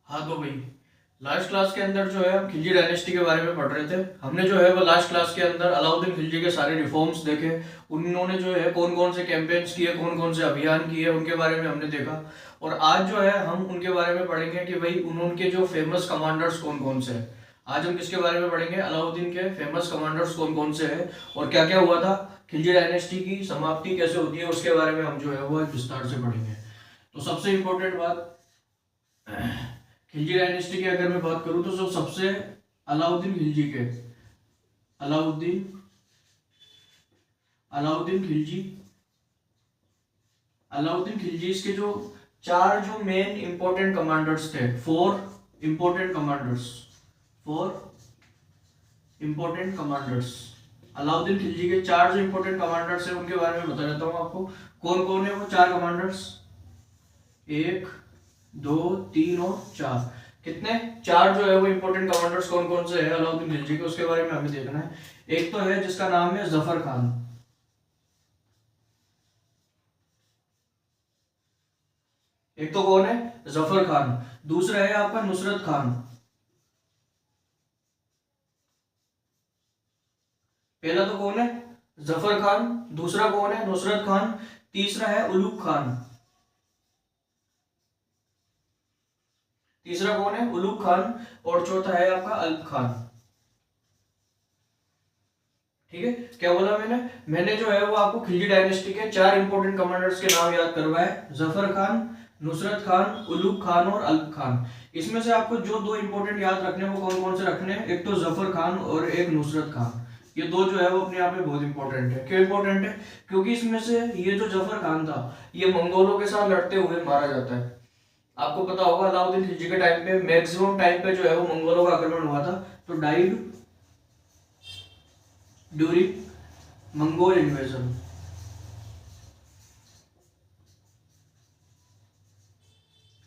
हाँ तो भाई, लास्ट क्लास के अंदर जो है हम खिलजी डायनेस्टी के बारे में पढ़ रहे थे। हमने जो है वो लास्ट क्लास के अंदर अलाउद्दीन खिलजी के सारे रिफॉर्म्स देखे। उन्होंने जो है कौन कौन से कैंपेन्स किए, कौन कौन से अभियान किए, उनके बारे में हमने देखा। और आज जो है हम उनके बारे में पढ़ेंगे कि भाई उनके जो फेमस कमांडर्स कौन कौन से हैं। आज हम किसके बारे में पढ़ेंगे? अलाउद्दीन के फेमस कमांडर्स कौन कौन से हैं और क्या क्या हुआ था, खिलजी डायनेस्टी की समाप्ति कैसे होती है, उसके बारे में हम जो है वो विस्तार से पढ़ेंगे। तो सबसे इम्पोर्टेंट बात, खिलजी डायनेस्टी की अगर मैं बात करूं तो जो सबसे अलाउद्दीन खिलजी के अलाउद्दीन अलाउद्दीन खिलजी अलाउद्दीन खिलजी के जो चार जो मेन इंपॉर्टेंट कमांडर्स थे, four important commanders, Alauddin Khilji के चार जो इंपॉर्टेंट कमांडर्स हैं उनके बारे में बता देता हूं आपको। कौन कौन है वो चार कमांडर्स? एक, दो, तीन और चार। कितने? चार जो है वो इंपॉर्टेंट कमांडर्स कौन कौन से हैं अलाउद्दीन खिलजी के, उसके बारे में हमें देखना है। एक तो है जिसका नाम है जफर खान। एक तो कौन है? जफर खान। दूसरा है आपका नुसरत खान। पहला तो कौन है? जफर खान। दूसरा कौन है? नुसरत खान। तीसरा है उलूग खान। तीसरा कौन है? उलूग खान। और चौथा है आपका अल्प खान। ठीक है, क्या बोला मैंने जो है वो आपको खिलजी डायनेस्टी के चार इंपॉर्टेंट कमांडर्स के नाम याद करवाए। जफर खान, नुसरत खान, उलूग खान और अल्प खान। इसमें से आपको जो दो इंपॉर्टेंट याद रखने वो कौन कौन से रखने हैं? एक तो जफर खान और एक नुसरत खान। ये दो जो है वो अपने आप में बहुत इंपॉर्टेंट है। क्यों इंपॉर्टेंट है? क्योंकि इसमें से ये जो जफर खान था ये मंगोलों के साथ लड़ते हुए मारा जाता है। आपको पता होगा अलाउद्दीन खिलजी के टाइम पे मैक्सिमम टाइम पे जो है वो मंगोलों का आक्रमण हुआ था। तो died during Mongol invasion.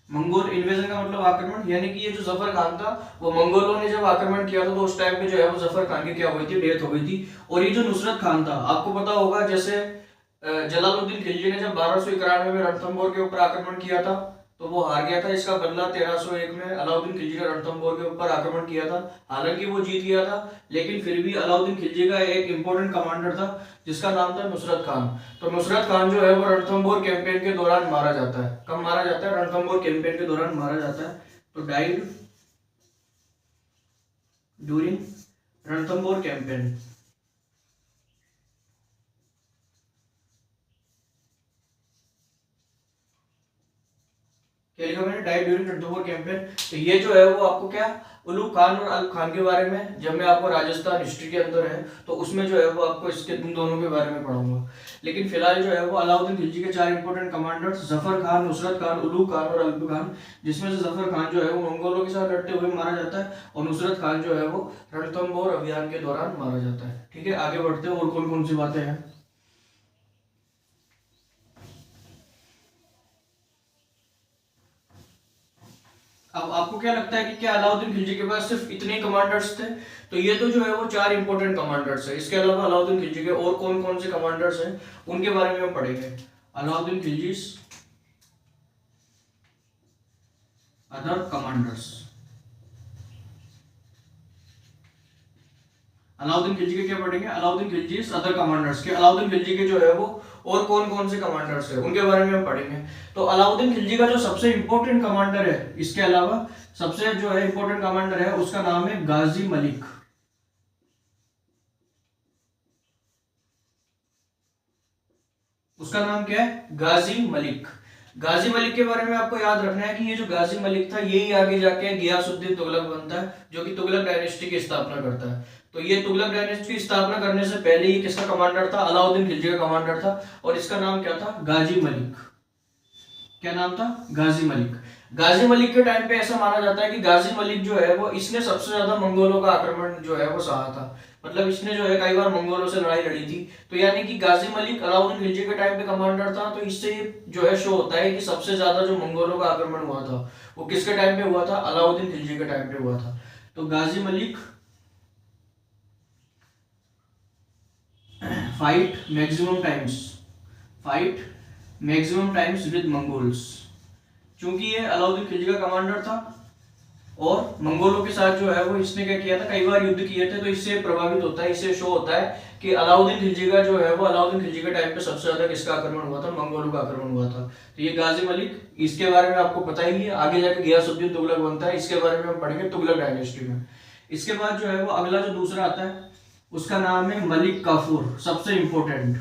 Mongol invasion का मतलब आक्रमण, यानी कि ये जो जफर खान था वो मंगोलों ने जब आक्रमण किया था तो उस टाइम पे जो है वो जफर खान की क्या हुई थी? डेथ हो गई थी। और ये जो नुसरत खान था, आपको पता होगा जैसे जलालुद्दीन खिलजी ने जब 1291 में रणथंभौर के ऊपर आक्रमण किया था तो वो हार गया था। इसका बदला 1301 में अलाउद्दीन खिलजी ने रणथंभौर के ऊपर आक्रमण किया था। हालांकि वो जीत गया था, लेकिन फिर भी अलाउद्दीन खिलजी का एक इंपॉर्टेंट कमांडर था जिसका नाम था नुसरत खान। तो नुसरत खान जो है वो रणथंभौर कैंपेन के दौरान मारा जाता है। कब मारा जाता है? रणथंभौर कैंपेन के दौरान मारा जाता है। तो डाइड ड्यूरिंग रणथंभौर कैंपेन। क्या लिखा मैंने? Died during Ranthambore campaign. तो ये जो है वो आपको क्या, उलूग खान और अल्प खान के बारे में जब मैं आपको राजस्थान हिस्ट्री के अंदर है तो उसमें जो है वो आपको इसके तुम दोनों के बारे में पढ़ाऊंगा। लेकिन फिलहाल जो है वो अलाउद्दीन खिलजी के चार इंपॉर्टेंट कमांडर्स जफर खान, नुसरत खान, उलूग खान और अल्प खान, जिसमें से जफर खान जो है वो मंगोलों के साथ लड़ते हुए मारा जाता है और नुसरत खान जो है वो रणथंभौर अभियान के दौरान मारा जाता है। ठीक है, आगे बढ़ते हैं और कौन कौन सी बातें हैं। अब आपको क्या लगता है कि क्या अलाउद्दीन खिलजी के पास सिर्फ इतने कमांडर्स थे? तो ये तो जो है वो चार इंपॉर्टेंट कमांडर्स है। इसके अलावा अलाउद्दीन खिलजी के और कौन कौन से कमांडर्स हैं उनके बारे में हम पढ़ेंगे। Alauddin Khilji other commanders. अलाउद्दीन खिलजी के क्या पढ़ेंगे? अलाउद्दीन खिलजी अदर कमांडर्स के अलाउद्दीन खिलजी के जो है वो और कौन कौन से कमांडर्स है उनके बारे में हम पढ़ेंगे। तो अलाउद्दीन खिलजी का जो सबसे इंपॉर्टेंट कमांडर है, इसके अलावा सबसे जो है इंपॉर्टेंट कमांडर है उसका नाम है गाजी मलिक। उसका नाम क्या है? गाजी मलिक। गाजी मलिक के बारे में आपको याद रखना है कि ये जो गाजी मलिक था यही आगे जाके गियासुद्दीन तुगलक बनता है, जो कि तुगलक डायनेस्टी की स्थापना करता है। तो ये तुगलक डायनेस्टी की स्थापना करने से पहले ये किसका कमांडर था? अलाउद्दीन खिलजी का कमांडर था और इसका नाम क्या था? गाजी मलिक। क्या नाम था? गाजी मलिक। गाजी मलिक के टाइम पे ऐसा माना जाता है कि गाजी मलिक जो है वो इसने सबसे ज्यादा मंगोलों का आक्रमण जो है वो सहा था। मतलब इसने जो है कई बार मंगोलों से लड़ाई लड़ी थी। तो यानी कि गाजी मलिक अलाउद्दीन खिलजी के टाइम पे कमांडर था। तो इससे जो है शो होता है कि सबसे ज्यादा जो मंगोलों का आक्रमण हुआ था वो किसके टाइम पे हुआ था? अलाउद्दीन खिलजी के टाइम पे हुआ था। तो Ghazi Malik fight maximum times with Mongols. चूंकि ये अलाउद्दीन खिलजी का कमांडर था और मंगोलों के साथ जो है वो इसने क्या किया था, कई बार युद्ध किए थे। तो इससे प्रभावित होता है, इससे शो होता है कि अलाउद्दीन खिलजी का जो है वो, अलाउद्दीन खिलजी के टाइम पे सबसे ज्यादा किसका आक्रमण हुआ था, मंगोलों का आक्रमण हुआ था। तो ये गाजी मलिक, इसके बारे में आपको पता ही है। आगे जाके गियासुद्दीन तुगलक बनता है, इसके बारे में हम पढ़ेंगे तुगलक डायनेस्टी में। इसके बाद जो है वो अगला जो दूसरा आता है उसका नाम है मलिक काफूर, सबसे इंपॉर्टेंट।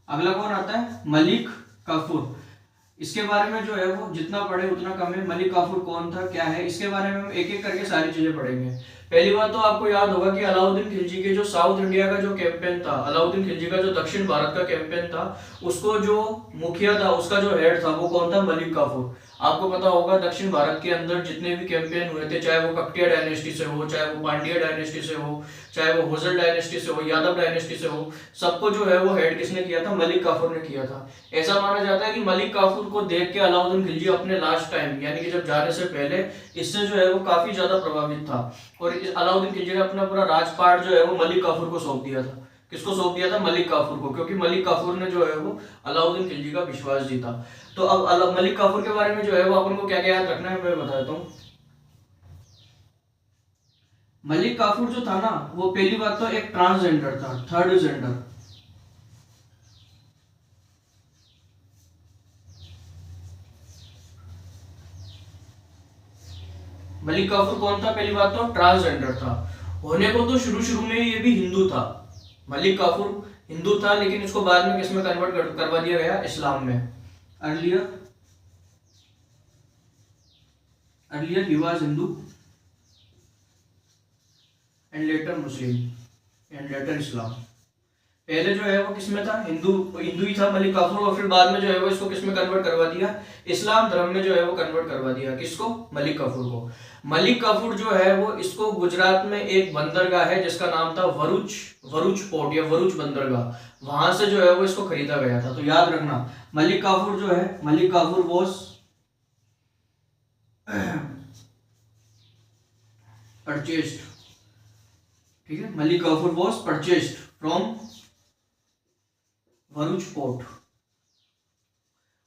अगला कौन आता है, मलिक काफूर। इसके बारे में जो है वो जितना पढ़े उतना कम है। मलिक काफूर कौन था, क्या है, इसके बारे में हम एक एक करके सारी चीजें पढ़ेंगे। पहली बात तो आपको याद होगा कि अलाउद्दीन खिलजी के जो साउथ इंडिया का जो कैंपेन था, अलाउद्दीन खिलजी का जो दक्षिण भारत का कैंपेन था, उसको जो मुखिया था, उसका जो हेड था वो कौन था, मलिक काफूर। आपको पता होगा दक्षिण भारत के अंदर जितने भी कैंपेन हुए थे, चाहे वो ककटिया डायनेस्टी से हो, चाहे वो पांड्या डायनेस्टी से हो, चाहे वो होजल डायनेस्टी से हो, यादव डायनेस्टी से हो, सबको जो है वो हेड किसने किया था, मलिक काफूर ने किया था। ऐसा माना जाता है कि मलिक काफूर को देख के अलाउद्दीन खिलजी अपने लास्ट टाइम, यानी कि जब जाने से पहले, इससे जो है वो काफी ज्यादा प्रभावित था। और अलाउद्दीन खिलजी ने अपना पूरा राजपाट जो है वो मलिक काफूर को सौंप दिया था। किसको सौंप दिया था, मलिक काफूर को, क्योंकि मलिक काफूर ने जो है वो अलाउद्दीन खिलजी का विश्वास जीता। तो अब मलिक काफूर के बारे में जो है वो अपन को क्या क्या याद रखना है मैं बता देता हूँ। मलिक काफूर जो था ना, वो पहली बात तो एक ट्रांसजेंडर था, थर्ड जेंडर। मलिक काफूर कौन था, पहली बात तो ट्रांसजेंडर था। होने को तो शुरू शुरू में ये भी हिंदू था, मलिक काफूर हिंदू था, लेकिन इसको बाद में किसमें कन्वर्ट करवा दिया गया, इस्लाम में। Earlier earlier he was Hindu and later Muslim and later Islam. पहले जो है वो किसमें था, हिंदू हिंदू ही था मलिक काफूर, और फिर बाद में जो है वो इसको किसमें कन्वर्ट करवा दिया, इस्लाम धर्म में जो है वो कन्वर्ट करवा दिया। किसको, मलिक काफूर को। मलिक काफूर जो है वो, इसको गुजरात में एक बंदरगाह है जिसका नाम था वरुच, वरुच पोर्ट या वरुच बंदरगाह, वहां से जो है वो इसको खरीदा गया था। तो याद रखना, मलिक काफूर जो है, मलिक काफूर वॉज परचेस्ड, ठीक है, Malik Kafur was purchased from Bharuch port.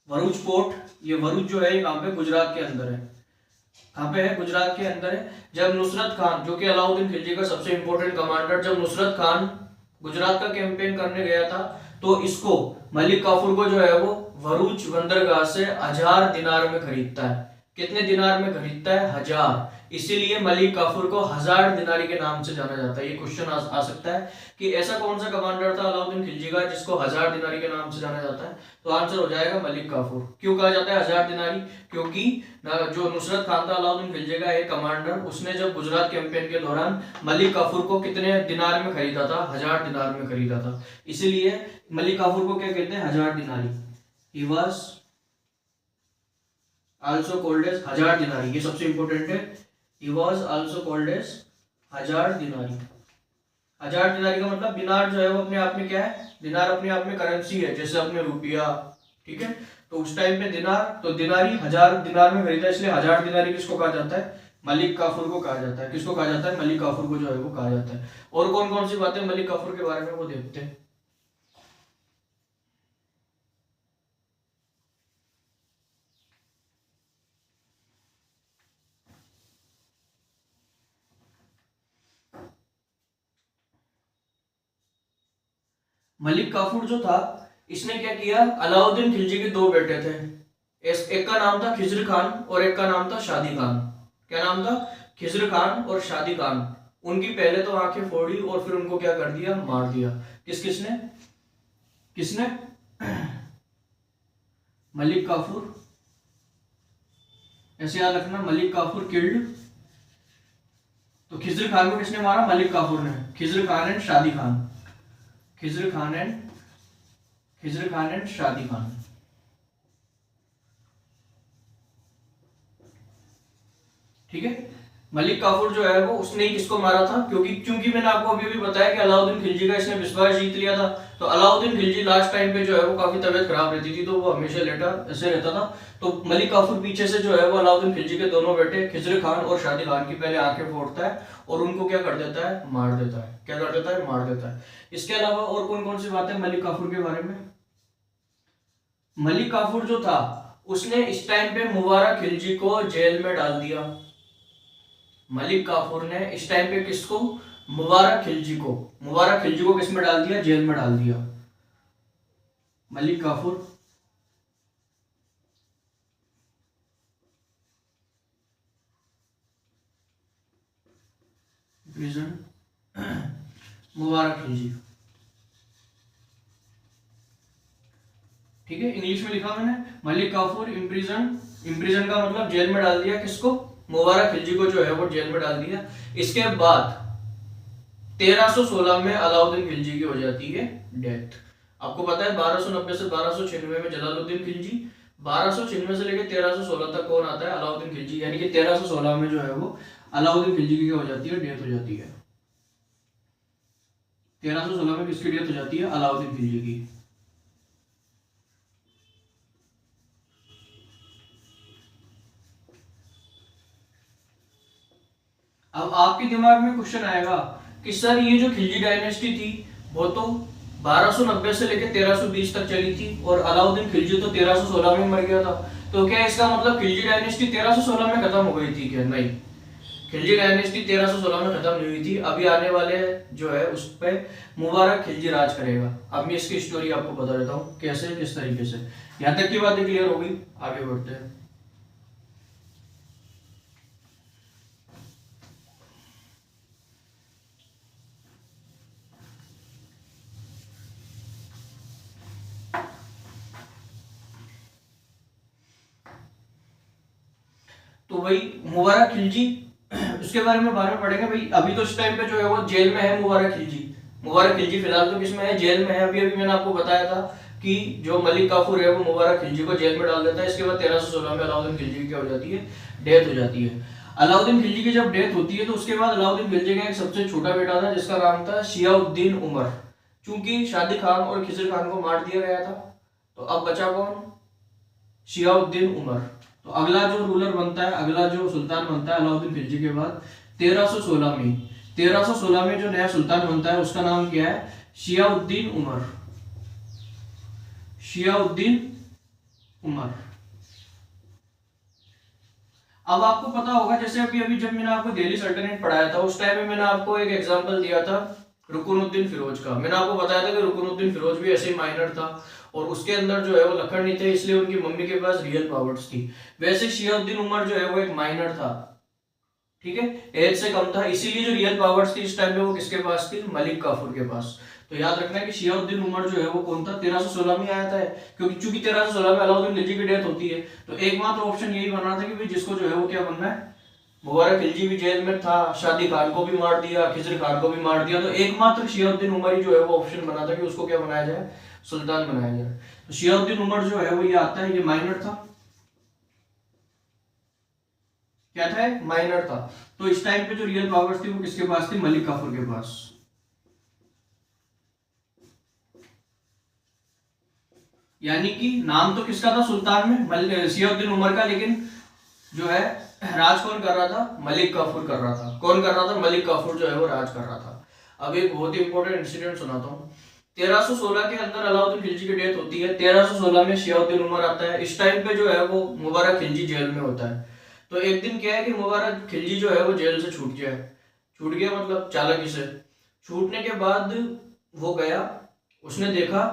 Bharuch port, ये वरुच जो है कहां पे, गुजरात के अंदर है। कहां पे है, गुजरात के अंदर है। जब नुसरत खान, जो कि अलाउद्दीन खिलजी का सबसे इंपॉर्टेंट कमांडर, जब नुसरत खान गुजरात का कैंपेन करने गया था, तो इसको, मलिक काफूर को जो है वो वरुच बंदरगाह से 1000 दिनार में खरीदता है। कितने दिनार में खरीदता है, 1000। इसीलिए मलिक काफूर को 1000 दिनारी के नाम से जाना जाता है। ये क्वेश्चन आ सकता है कि ऐसा कौन सा कमांडर था अलाउद्दीन खिलजी का जिसको 1000 दिनारी के नाम से जाना जाता है। तो आंसर हो जाएगा मलिक काफूर। क्यों कहा जाता है 1000 दिनारी, क्योंकि जो नुसरत खान था अलाउद्दीन खिलजी का एक कमांडर, उसने जब गुजरात कैंपेन के दौरान मलिक काफूर को कितने दिनार में खरीदा था, 1000 दिनार में खरीदा था। इसीलिए मलिक काफूर को क्या कहते हैं, 1000 Dinari. He was also called as 1000 Dinari, ये सबसे इंपॉर्टेंट है। he was also called as 1000 दिनारी। 1000 दिनारी का मतलब, दिनार जो है वो अपने आप में क्या है, दिनार अपने आप में करेंसी है, जैसे अपने रुपया, ठीक है। तो उस टाइम पे दिनार, तो दिनारी 1000 दिनार में खरीदा, इसलिए 1000 दिनारी किसको कहा जाता है, मलिक काफूर को कहा जाता है। किसको कहा जाता है, मलिक काफूर को जो है वो कहा जाता है। और कौन कौन सी बातें मलिक काफूर के बारे में वो देखते हैं। मलिक काफूर जो था, इसने क्या किया, अलाउद्दीन खिलजी के दो बेटे थे। एक का नाम था खिज्र खान और एक का नाम था शादी खान। क्या नाम था, खिज्र खान और शादी खान। उनकी पहले तो आंखें फोड़ी और फिर उनको क्या कर दिया, मार दिया। किसने किसने, मलिक काफूर। ऐसे याद रखना, मलिक काफूर किल्ड। तो खिज्र खान को किसने मारा, मलिक काफूर ने। खिज्र खान एंड शादी खान, खिज्र खान एंड शादी खान, ठीक है। मलिक काफूर जो है वो, उसने ही किसको मारा था, क्योंकि मैंने आपको अभी भी बताया कि अलाउद्दीन खिलजी का इसने विश्वास जीत लिया था। तो अलाउद्दीन खिलजी लास्ट टाइम पे जो है वो काफी तबीयत खराब रहती थी, तो वो हमेशा लेटा ऐसे रहता था। तो मलिक काफूर पीछे से जो है वो अलाउद्दीन खिलजी के दोनों बेटे खिज्र खान और शादी खान की पहले आंखें फोड़ता है और उनको क्या कर देता है, मार देता है। क्या कर देता है, मार देता है। इसके अलावा और कौन कौन सी बातें मलिक काफूर के बारे में। मलिक काफूर जो था, उसने इस टाइम पे मुबारक खिलजी को जेल में डाल दिया। मलिक काफूर ने इस टाइम पे किसको, मुबारक खिलजी को किस में डाल दिया, जेल में डाल दिया। मलिक काफूर प्रिजन मुबारक खिलजी, ठीक है, इंग्लिश में लिखा मैंने, मलिक काफूर इम्प्रिजन का मतलब जेल में डाल दिया किसको, मुबारक खिलजी को जो है वो जेल में डाल दिया। इसके बाद 1316 में अलाउद्दीन खिलजी की हो जाती है डेथ। आपको पता है 1290 से 1296 में जलालुद्दीन खिलजी, 1296 से लेकर 1316 तक कौन आता है, अलाउद्दीन खिलजी, यानी कि 1316 में जो है वो अलाउद्दीन खिलजी की हो जाती है, डेथ हो जाती है। 1316 में किसकी डेथ हो जाती है, अलाउद्दीन खिलजी की। अब आपके दिमाग में क्वेश्चन आएगा कि सर ये जो खिलजी डायनेस्टी थी वो तो 1290 से लेकर 1320 तक चली थी और अलाउद्दीन खिलजी तो 1316 में मर गया था, तो क्या इसका मतलब खिलजी डायनेस्टी 1316 में खत्म हो गई थी क्या? नहीं, खिलजी डायनेस्टी 1316 में खत्म नहीं हुई थी। अभी आने वाले जो है उस पे मुबारक खिलजी राज करेगा। अब मैं इसकी स्टोरी आपको बता देता हूँ कैसे, किस तरीके से। यहाँ तक की बातें क्लियर हो गई, आगे बढ़ते हैं। तो भाई मुबारक खिलजी, उसके बारे में बाद में पढ़ेंगे भाई। अभी तो इस टाइम पे जो है वो जेल में है मुबारक खिलजी फिलहाल तो किसमें है, जेल में है। अभी मैंने आपको बताया था कि जो मलिक काफूर है वो मुबारक खिलजी को जेल में डाल देता है। इसके बाद 1316 में अलाउद्दीन खिलजी की क्या हो जाती है, डेथ हो जाती है। अलाउद्दीन खिलजी की जब डेथ होती है तो उसके बाद अलाउद्दीन खिलजी का एक सबसे छोटा बेटा था जिसका नाम था शियाउद्दीन उमर। चूंकि शादी खान और खिजर खान को मार दिया गया था तो अब बचा कौन, शियाउद्दीन उमर। तो अगला जो रूलर बनता है, अगला जो सुल्तान बनता है अलाउद्दीन खिलजी के बाद 1316 में जो नया सुल्तान बनता है उसका नाम क्या है, शियाउद्दीन उमर। अब आपको पता होगा, जैसे अभी जब मैंने आपको दिल्ली सल्तनत पढ़ाया था उस टाइम में मैंने आपको एक एग्जांपल दिया था रुकनुद्दीन फिरोज का। मैंने आपको बताया था कि रुकनुद्दीन फिरोज भी ऐसे माइनर था और उसके अंदर जो है वो लखन नहीं थे, इसलिए उनकी मम्मी के पास रियल पावर्स थी। वैसे शियाउद्दीन उमर जो है वो एक माइनर था, ठीक है, एज से कम था, इसीलिए जो रियल पावर्स थी इस टाइम में वो किसके पास थी, मलिक काफूर के पास। तो याद रखना है कि शियाउद्दीन उमर जो है वो कौन था, 1316 में आया था, क्योंकि चूंकि 1316 में अलाउद्दीन खिलजी की डेथ होती है तो एकमात्र ऑप्शन यही बन रहा था कि भाई जिसको जो है वो क्या बनना है, मुबारक खिलजी भी जेल में था, शादी खान को भी मार दिया, खिजर खान को भी मार दिया, तो एकमात्र शियाउद्दीन उमर ही जो है वो ऑप्शन बना था कि उसको क्या बनाया जाए, सुल्तान बनाया जाए। तो शियाउद्दीन उमर जो है वो ये आता है, ये माइनर था, क्या था, माइनर था। तो इस टाइम पे जो रियल पावर्स थी वो किसके पास थी, मलिक काफूर के पास। यानी कि नाम तो किसका था सुल्तान में, शियाउद्दीन उमर का, लेकिन जो है राज कौन कर रहा था, मलिक काफूर कर रहा था। कौन कर रहा था, मलिक काफूर जो है वो राज कर रहा था। अब एक बहुत ही इंपॉर्टेंट इंसिडेंट सुनाता हूँ। 1316 के अंदर अलाउद्दीन खिलजी की डेथ होती है, 1316 में शियाउद्दीन उमर आता है। इस टाइम पे जो है वो मुबारक खिलजी जेल में होता है। तो एक दिन क्या है कि मुबारक खिलजी जो है वो जेल से छूट गया मतलब चालाकी से। छूटने के बाद वो गया, उसने देखा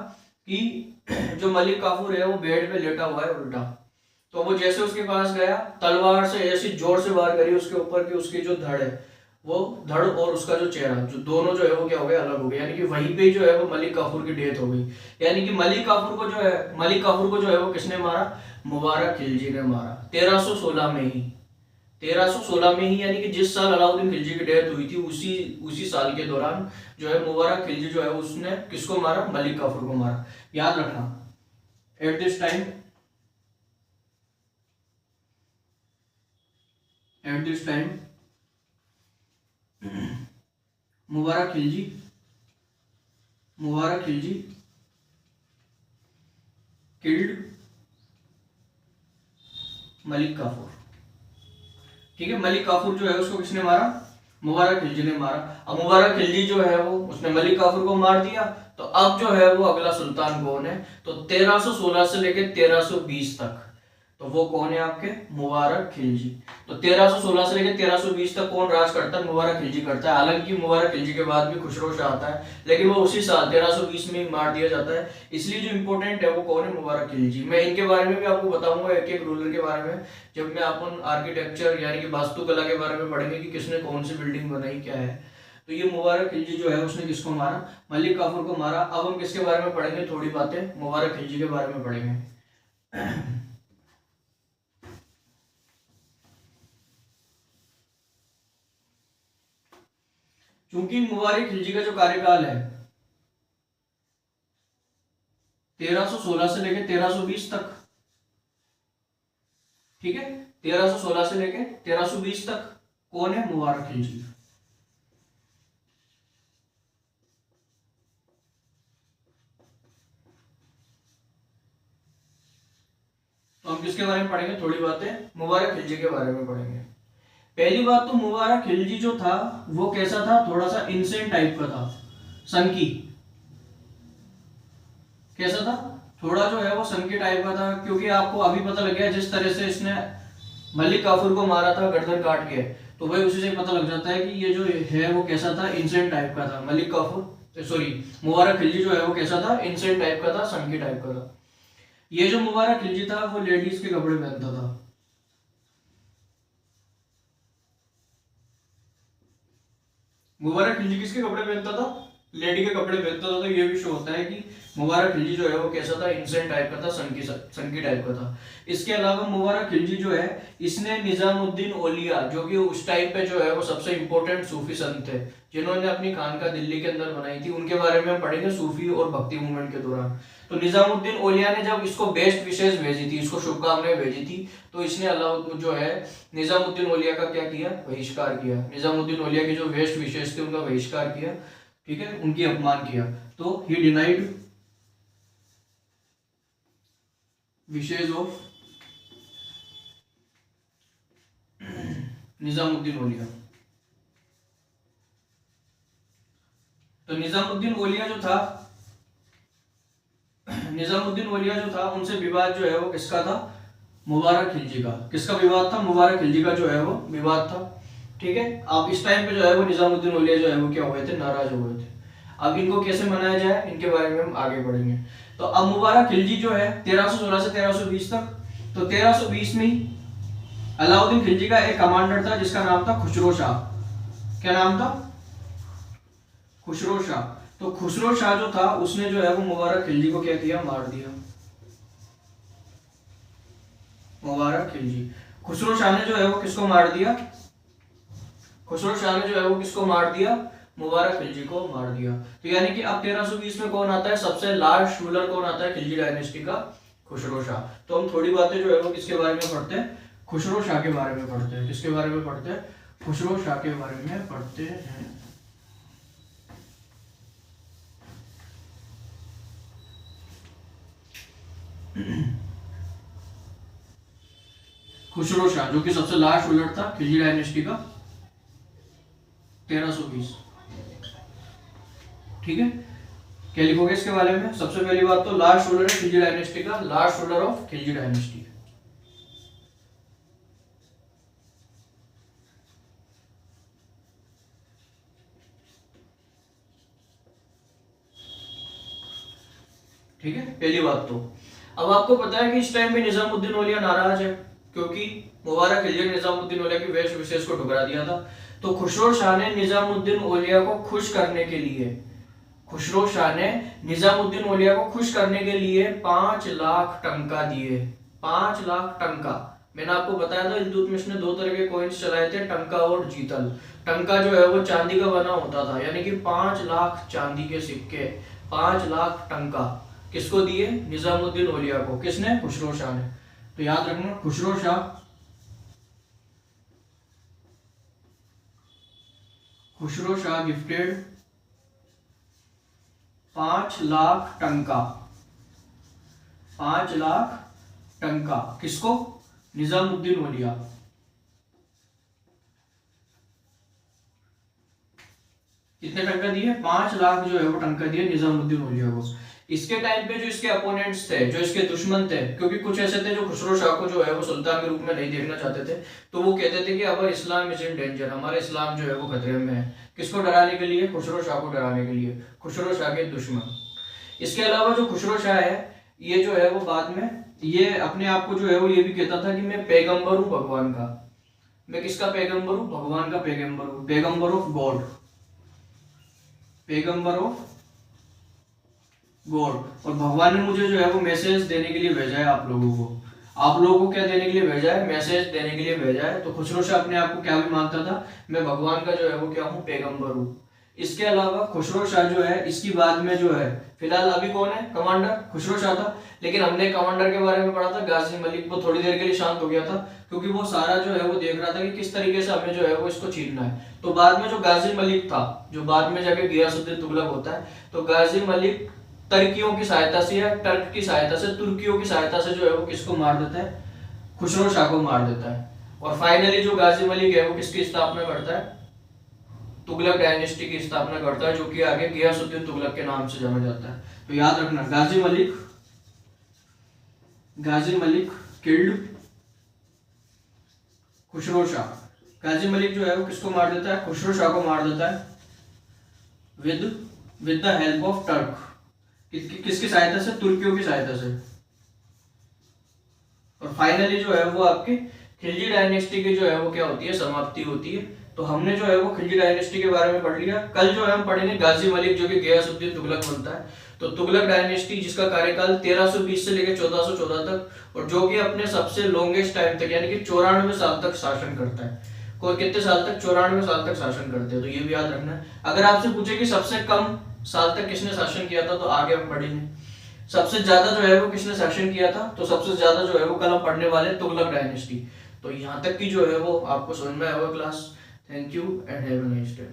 कि जो मलिक काफूर है वो बेड पे लेटा हुआ है उल्टा। तो वो जैसे उसके पास गया, तलवार से ऐसी जोर से वार करी उसके ऊपर कि उसकी जो धड़ है वो धड़ और उसका जो चेहरा जो दोनों जो है वो क्या हो गए, अलग हो गए। यानी कि वहीं पे जो है वो मलिक काफूर की डेथ हो गई। यानी कि मलिक काफूर को जो है वो किसने मारा, मुबारक खिलजी ने मारा 1316 में ही। 1316 में ही, यानी कि जिस साल अलाउद्दीन खिलजी की डेथ हुई थी उसी साल के दौरान जो है मुबारक खिलजी जो है उसने किसको मारा, मलिक काफूर को मारा। याद रखना, at this time Mubarak Khilji killed Malik Kafur, ठीक है। मलिक काफूर जो है उसको किसने मारा, मुबारक खिलजी ने मारा। अब मुबारक खिलजी जो है वो उसने मलिक काफूर को मार दिया। तो अब जो है वो अगला सुल्तान कौन है, तो 1316 से लेकर 1320 तक तो वो कौन है आपके? मुबारक खिलजी। तो 1316 से लेकर 1320 तक कौन राज करता है? मुबारक खिलजी करता है। हालांकि मुबारक खिलजी के बाद भी खुसरो शाह आता है, लेकिन वो उसी साल 1320 में ही मार दिया जाता है। इसलिए जो इंपॉर्टेंट है वो कौन है? मुबारक खिलजी। मैं इनके बारे में भी आपको बताऊंगा, एक एक रूलर के बारे में, जब मैं अपन आर्किटेक्चर यानी कि वास्तुकला के बारे में पढ़ेंगे कि किसने कौन सी बिल्डिंग बनाई, क्या है। तो ये मुबारक खिलजी जो है उसने किसको मारा? मलिक काफूर को मारा। अब हम किसके बारे में पढ़ेंगे? थोड़ी बातें मुबारक खिलजी के बारे में पढ़ेंगे। चूंकि मुबारक खिलजी का जो कार्यकाल है 1316 से लेकर 1320 तक, ठीक है, 1316 से लेकर 1320 तक कौन है? मुबारक खिलजी। तो हम किसके बारे में पढ़ेंगे? थोड़ी बातें मुबारक खिलजी के बारे में पढ़ेंगे। पहली बात तो मुबारक खिलजी जो था वो कैसा था? थोड़ा सा इंसेंट टाइप का था, सनकी। कैसा था? थोड़ा जो है वो सनकी टाइप का था, क्योंकि आपको अभी पता लग गया जिस तरह से इसने मलिक काफूर को मारा था गर्दन काट के, तो भाई उसी से पता लग जाता है कि ये जो है वो कैसा था? इंसेंट टाइप का था। मलिक काफूर, सॉरी, मुबारक खिलजी जो है वो कैसा था? इंसेंट टाइप का था, सनकी टाइप का था। ये जो मुबारक खिलजी था वो लेडीज के कपड़े पहनता था। मुबारक खिलजी किसके कपड़े पहनता था? लेडी के कपड़े पहनता था। तो ये भी शो होता है कि मुबारक खिलजी जो है वो कैसा था? इंसेंट टाइप का था, सनकी टाइप का था। इसके अलावा मुबारक खिलजी जो है इसने निजामुद्दीन औलिया, जो कि उस टाइम पे जो है वो सबसे इंपॉर्टेंट सूफी संत थे जिन्होंने अपनी खानका दिल्ली के अंदर बनाई थी, उनके बारे में हम पढ़ेंगे सूफी और भक्ति मूवमेंट के दौरान। तो निजामुद्दीन औलिया ने जब इसको बेस्ट विशेष भेजी थी, इसको शुभकामनाएं भेजी थी, तो इसने अल्लाह जो है निजामुद्दीन औलिया का क्या किया? बहिष्कार किया। निजामुद्दीन औलिया के जो बेस्ट विशेष थे उनका बहिष्कार किया, ठीक है, उनकी अपमान किया। तो he denied wishes of Nizamuddin Auliya. तो निजामुद्दीन औलिया जो था, निजामुद्दीन औलिया जो था उनसे विवाद जो है वो किसका था? मुबारक खिलजी का। किसका विवाद था? मुबारक खिलजी का जो है वो विवाद था, ठीक है। अब इस टाइम पे जो है वो निजामुद्दीन औलिया जो है वो क्या हुए थे? नाराज हुए थे। अब इनको कैसे मनाया जाए इनके बारे में हम आगे बढ़ेंगे। तो अब मुबारक खिलजी जो है 1316 से 1320 तक, तो 1320 में अलाउद्दीन खिलजी का एक कमांडर था जिसका नाम था खुसरो शाह। क्या नाम था? खुसरो शाह। तो खुसरो शाह जो था उसने जो है वो मुबारक खिलजी को क्या किया? मार दिया। मुबारक खिलजी, खुसरो शाह ने जो है वो किसको मार दिया? खुसरो शाह ने जो है वो किसको मार दिया? मुबारक खिलजी को मार दिया। तो यानी कि अब 1320 में कौन आता है? सबसे लास्ट रूलर कौन आता है खिलजी डायनेस्टी का? खुसरो शाह। तो हम थोड़ी बातें जो है वो किसके बारे में पढ़ते हैं? खुसरो शाह के बारे में पढ़ते हैं। किसके बारे में पढ़ते हैं? खुसरो शाह के बारे में पढ़ते हैं। खुसरो शाह जो कि सबसे लास्ट रूलर था खिलजी डायनेस्टी का, 1320, ठीक है। क्या लिखोगे इसके बारे में? सबसे पहली बात तो लास्ट रूलर है खिलजी डायनेस्टी का, last ruler of Khilji dynasty. ठीक है, पहली बात तो। अब आपको पता है कि इस टाइम पे निजामुद्दीन औलिया नाराज है क्योंकि मुबारक खिलजी ने निजामुद्दीन औलिया की वेश विशेष को ठुकरा दिया था। तो खुसरो शाह ने निजामुद्दीन औलिया को खुश करने के लिए, खुसरो शाह ने निजामुद्दीन औलिया को खुश करने के लिए 5 लाख टंका दिए। 5 लाख टंका। मैंने आपको बताया था इल्तुतमिश ने दो तरह के कॉइन्स चलाए थे, टंका और जीतल। टंका जो है वो चांदी का बना होता था, यानी कि 5 लाख चांदी के सिक्के, 5 लाख टंका किसको दिए? निजामुद्दीन औलिया को। किसने? खुसरो शाह ने। तो याद रखना, खुसरो शाह, खुसरो शाह गिफ्टेड 5 लाख टंका, 5 लाख टंका किसको? निजामुद्दीन औलिया। कितने टंका दिए? 5 लाख जो है वो टंका दिए निजामुद्दीन औलिया को। इसके टाइम पे जो इसके अपोनेंट्स थे, जो इसके दुश्मन थे, क्योंकि कुछ ऐसे थे जो खुसरो शाह को जो है वो सुल्तान के रूप में नहीं देखना चाहते थे, तो वो कहते थे कि अब इस्लाम इज इन डेंजर, हमारा इस्लाम जो है वो खतरे में है। किसको डराने के लिए? खुसरो शाह को डराने के लिए, खुसरो शाह के दुश्मन। इसके अलावा जो खुसरो शाह है, ये जो है वो बाद में ये अपने आप को जो है वो ये भी कहता था कि मैं पैगंबर हूँ भगवान का। मैं किसका पैगंबर हूँ? भगवान का पैगंबर हूँ, पैगंबर ऑफ गॉड, पैगंबर ऑफ गॉड। और भगवान ने मुझे जो है वो मैसेज देने के लिए भेजा है आप लोगों को। आप लोगों को क्या देने के लिए भेजा है? मैसेज देने के लिए भेजा है। तो खुसरो शाह अपने आप को क्या भी मानता था? मैं भगवान का जो है वो क्या हूँ? पैगंबर हूँ। इसके अलावा खुसरो शाह जो है, इसकी बाद में जो है, फिलहाल अभी कौन है कमांडर? खुसरो शाह था। लेकिन हमने कमांडर के बारे में पढ़ा था गाजी मलिक, वो थोड़ी देर के लिए शांत हो गया था, क्योंकि वो सारा जो है वो देख रहा था कि किस तरीके से हमें जो है वो इसको छीनना है। तो बाद में जो गाजी मलिक था, जो बाद में जाके गियासुद्दीन तुगलक होता है, तो गाजी मलिक तुर्कियों की सहायता से या टर्क की सहायता से, तुर्कियों की सहायता से जो है वो किसको मार देता है? खुसरो शाह को मार देता है। और फाइनली जो गाजी मलिक है वो किसकी स्थापना करता है? तुगलक डायनेस्टी की स्थापना करता है, जो कि आगे गियासुद्दीन तुगलक के नाम से जाना जाता है। तो याद रखना, गाजी मलिक किल्ड खुसरो शाह। गाजी मलिक जो है वो किसको मार देता है? खुसरो शाह को मार देता है with the help of torque. किसकी सहायता से? तुर्कियों की सहायता से। और फाइनली जो है वो आपकी खिलजी डायनेस्टी की जो है वो क्या होती है? समाप्ति होती है। तो हमने जो है वो खिलजी डायनेस्टी के बारे में पढ़ लिया। कल जो है हम पढ़ेंगे गाजी मलिक, जो कि गियासुद्दीन तुगलक बनता है। तो तुगलक डायनेस्टी जिसका कार्यकाल 1320 से लेकर 1414 तक, और जो कि अपने सबसे लॉन्गेस्ट टाइम तक यानी कि 94 साल तक शासन करता है। और कितने साल तक? 94 साल तक शासन करते हैं। तो ये भी याद रखना है। अगर आपसे पूछे कि सबसे कम साल तक किसने शासन किया था, तो आगे हम पढ़ेंगे। सबसे ज्यादा जो है वो किसने शासन किया था, तो सबसे ज्यादा जो है वो कल हम पढ़ने वाले तुगलक डायनेस्टी। तो यहाँ तक की जो है वो आपको समझ में आएगा class. Thank you and have a nice day.